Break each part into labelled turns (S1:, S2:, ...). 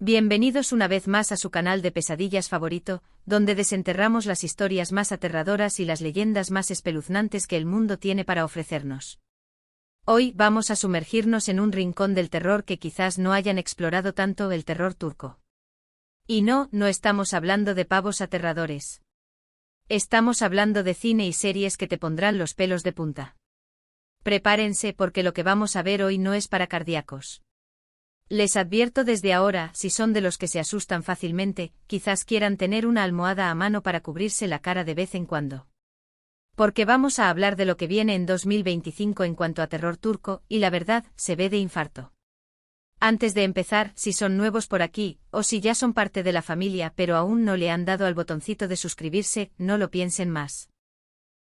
S1: Bienvenidos una vez más a su canal de pesadillas favorito, donde desenterramos las historias más aterradoras y las leyendas más espeluznantes que el mundo tiene para ofrecernos. Hoy vamos a sumergirnos en un rincón del terror que quizás no hayan explorado tanto: el terror turco. Y no estamos hablando de pavos aterradores. Estamos hablando de cine y series que te pondrán los pelos de punta. Prepárense, porque lo que vamos a ver hoy no es para cardíacos. Les advierto desde ahora, si son de los que se asustan fácilmente, quizás quieran tener una almohada a mano para cubrirse la cara de vez en cuando. Porque vamos a hablar de lo que viene en 2025 en cuanto a terror turco, y la verdad, se ve de infarto. Antes de empezar, si son nuevos por aquí, o si ya son parte de la familia pero aún no le han dado al botoncito de suscribirse, no lo piensen más.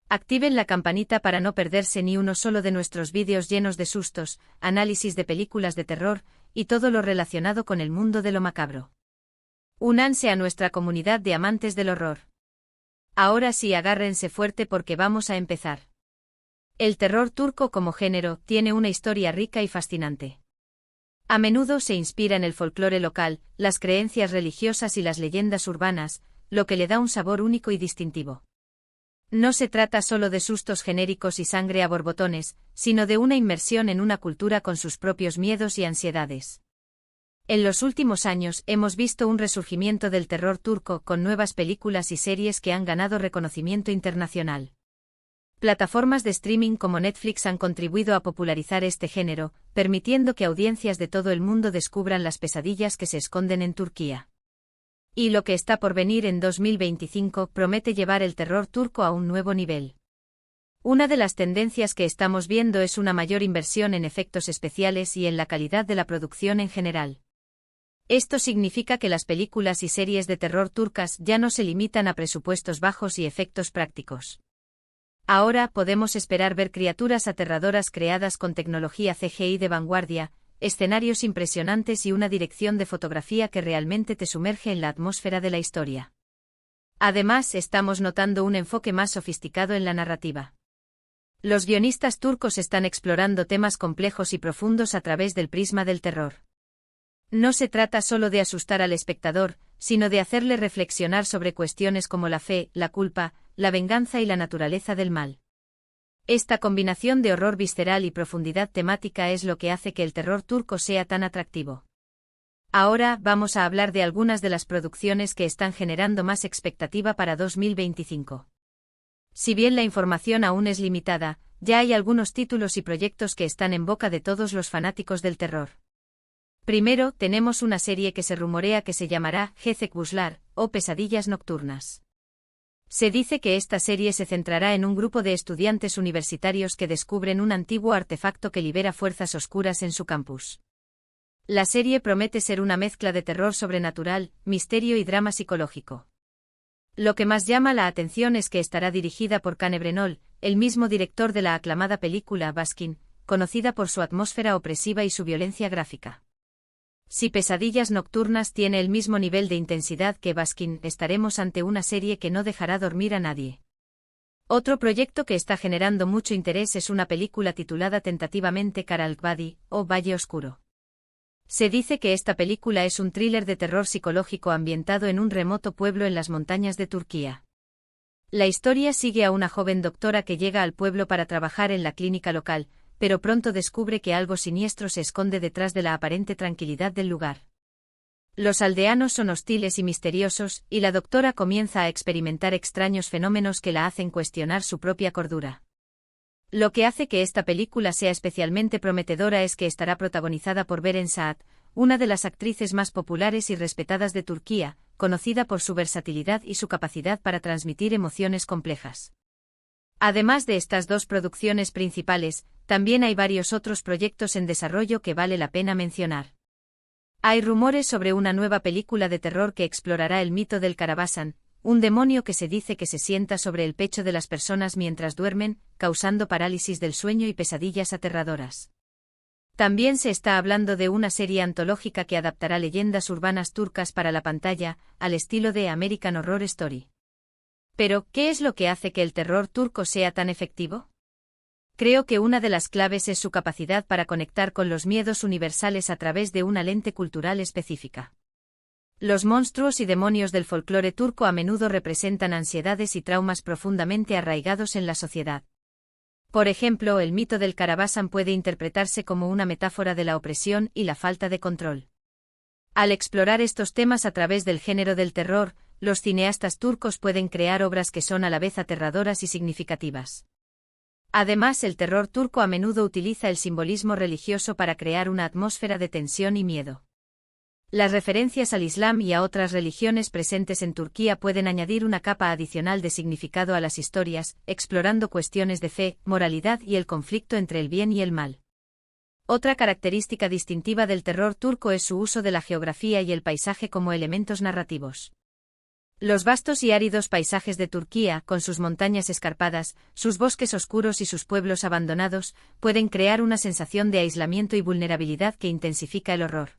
S1: Activen la campanita para no perderse ni uno solo de nuestros vídeos llenos de sustos, análisis de películas de terror, y todo lo relacionado con el mundo de lo macabro. Únanse a nuestra comunidad de amantes del horror. Ahora sí, agárrense fuerte porque vamos a empezar. El terror turco como género tiene una historia rica y fascinante. A menudo se inspira en el folclore local, las creencias religiosas y las leyendas urbanas, lo que le da un sabor único y distintivo. No se trata solo de sustos genéricos y sangre a borbotones, sino de una inmersión en una cultura con sus propios miedos y ansiedades. En los últimos años hemos visto un resurgimiento del terror turco con nuevas películas y series que han ganado reconocimiento internacional. Plataformas de streaming como Netflix han contribuido a popularizar este género, permitiendo que audiencias de todo el mundo descubran las pesadillas que se esconden en Turquía. Y lo que está por venir en 2025 promete llevar el terror turco a un nuevo nivel. Una de las tendencias que estamos viendo es una mayor inversión en efectos especiales y en la calidad de la producción en general. Esto significa que las películas y series de terror turcas ya no se limitan a presupuestos bajos y efectos prácticos. Ahora podemos esperar ver criaturas aterradoras creadas con tecnología CGI de vanguardia, escenarios impresionantes y una dirección de fotografía que realmente te sumerge en la atmósfera de la historia. Además, estamos notando un enfoque más sofisticado en la narrativa. Los guionistas turcos están explorando temas complejos y profundos a través del prisma del terror. No se trata solo de asustar al espectador, sino de hacerle reflexionar sobre cuestiones como la fe, la culpa, la venganza y la naturaleza del mal. Esta combinación de horror visceral y profundidad temática es lo que hace que el terror turco sea tan atractivo. Ahora vamos a hablar de algunas de las producciones que están generando más expectativa para 2025. Si bien la información aún es limitada, ya hay algunos títulos y proyectos que están en boca de todos los fanáticos del terror. Primero, tenemos una serie que se rumorea que se llamará Gecekbuslar, o Pesadillas Nocturnas. Se dice que esta serie se centrará en un grupo de estudiantes universitarios que descubren un antiguo artefacto que libera fuerzas oscuras en su campus. La serie promete ser una mezcla de terror sobrenatural, misterio y drama psicológico. Lo que más llama la atención es que estará dirigida por Can Evrenol, el mismo director de la aclamada película Baskin, conocida por su atmósfera opresiva y su violencia gráfica. Si Pesadillas Nocturnas tiene el mismo nivel de intensidad que Baskin, estaremos ante una serie que no dejará dormir a nadie. Otro proyecto que está generando mucho interés es una película titulada tentativamente Karalkbadi, o Valle Oscuro. Se dice que esta película es un thriller de terror psicológico ambientado en un remoto pueblo en las montañas de Turquía. La historia sigue a una joven doctora que llega al pueblo para trabajar en la clínica local, pero pronto descubre que algo siniestro se esconde detrás de la aparente tranquilidad del lugar. Los aldeanos son hostiles y misteriosos, y la doctora comienza a experimentar extraños fenómenos que la hacen cuestionar su propia cordura. Lo que hace que esta película sea especialmente prometedora es que estará protagonizada por Beren Saat, una de las actrices más populares y respetadas de Turquía, conocida por su versatilidad y su capacidad para transmitir emociones complejas. Además de estas dos producciones principales, también hay varios otros proyectos en desarrollo que vale la pena mencionar. Hay rumores sobre una nueva película de terror que explorará el mito del Karabasan, un demonio que se dice que se sienta sobre el pecho de las personas mientras duermen, causando parálisis del sueño y pesadillas aterradoras. También se está hablando de una serie antológica que adaptará leyendas urbanas turcas para la pantalla, al estilo de American Horror Story. Pero, ¿qué es lo que hace que el terror turco sea tan efectivo? Creo que una de las claves es su capacidad para conectar con los miedos universales a través de una lente cultural específica. Los monstruos y demonios del folclore turco a menudo representan ansiedades y traumas profundamente arraigados en la sociedad. Por ejemplo, el mito del Karabasan puede interpretarse como una metáfora de la opresión y la falta de control. Al explorar estos temas a través del género del terror, los cineastas turcos pueden crear obras que son a la vez aterradoras y significativas. Además, el terror turco a menudo utiliza el simbolismo religioso para crear una atmósfera de tensión y miedo. Las referencias al Islam y a otras religiones presentes en Turquía pueden añadir una capa adicional de significado a las historias, explorando cuestiones de fe, moralidad y el conflicto entre el bien y el mal. Otra característica distintiva del terror turco es su uso de la geografía y el paisaje como elementos narrativos. Los vastos y áridos paisajes de Turquía, con sus montañas escarpadas, sus bosques oscuros y sus pueblos abandonados, pueden crear una sensación de aislamiento y vulnerabilidad que intensifica el horror.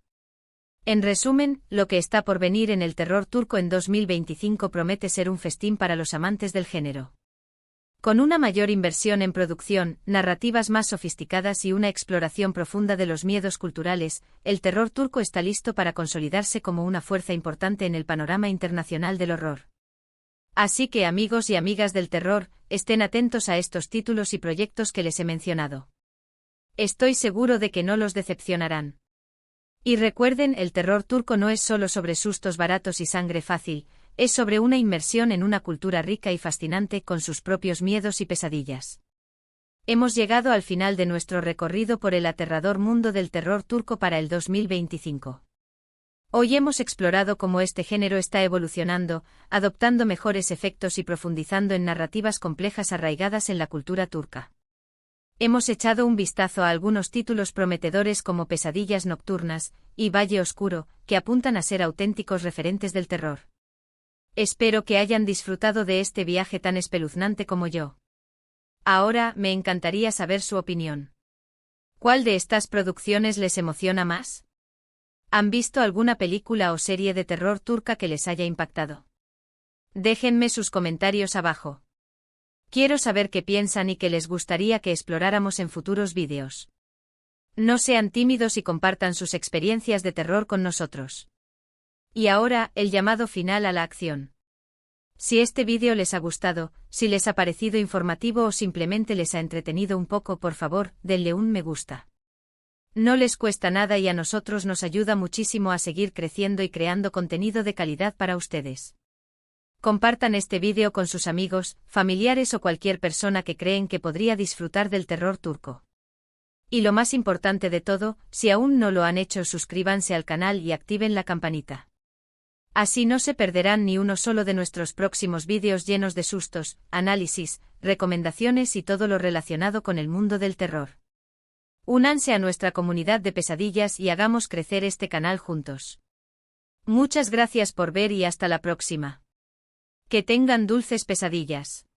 S1: En resumen, lo que está por venir en el terror turco en 2025 promete ser un festín para los amantes del género. Con una mayor inversión en producción, narrativas más sofisticadas y una exploración profunda de los miedos culturales, el terror turco está listo para consolidarse como una fuerza importante en el panorama internacional del horror. Así que, amigos y amigas del terror, estén atentos a estos títulos y proyectos que les he mencionado. Estoy seguro de que no los decepcionarán. Y recuerden, el terror turco no es solo sobre sustos baratos y sangre fácil, es sobre una inmersión en una cultura rica y fascinante con sus propios miedos y pesadillas. Hemos llegado al final de nuestro recorrido por el aterrador mundo del terror turco para el 2025. Hoy hemos explorado cómo este género está evolucionando, adoptando mejores efectos y profundizando en narrativas complejas arraigadas en la cultura turca. Hemos echado un vistazo a algunos títulos prometedores como Pesadillas Nocturnas y Valle Oscuro, que apuntan a ser auténticos referentes del terror. Espero que hayan disfrutado de este viaje tan espeluznante como yo. Ahora, me encantaría saber su opinión. ¿Cuál de estas producciones les emociona más? ¿Han visto alguna película o serie de terror turca que les haya impactado? Déjenme sus comentarios abajo. Quiero saber qué piensan y qué les gustaría que exploráramos en futuros vídeos. No sean tímidos y compartan sus experiencias de terror con nosotros. Y ahora, el llamado final a la acción. Si este vídeo les ha gustado, si les ha parecido informativo o simplemente les ha entretenido un poco, por favor, denle un me gusta. No les cuesta nada y a nosotros nos ayuda muchísimo a seguir creciendo y creando contenido de calidad para ustedes. Compartan este vídeo con sus amigos, familiares o cualquier persona que creen que podría disfrutar del terror turco. Y lo más importante de todo, si aún no lo han hecho, suscríbanse al canal y activen la campanita. Así no se perderán ni uno solo de nuestros próximos vídeos llenos de sustos, análisis, recomendaciones y todo lo relacionado con el mundo del terror. Únanse a nuestra comunidad de pesadillas y hagamos crecer este canal juntos. Muchas gracias por ver y hasta la próxima. Que tengan dulces pesadillas.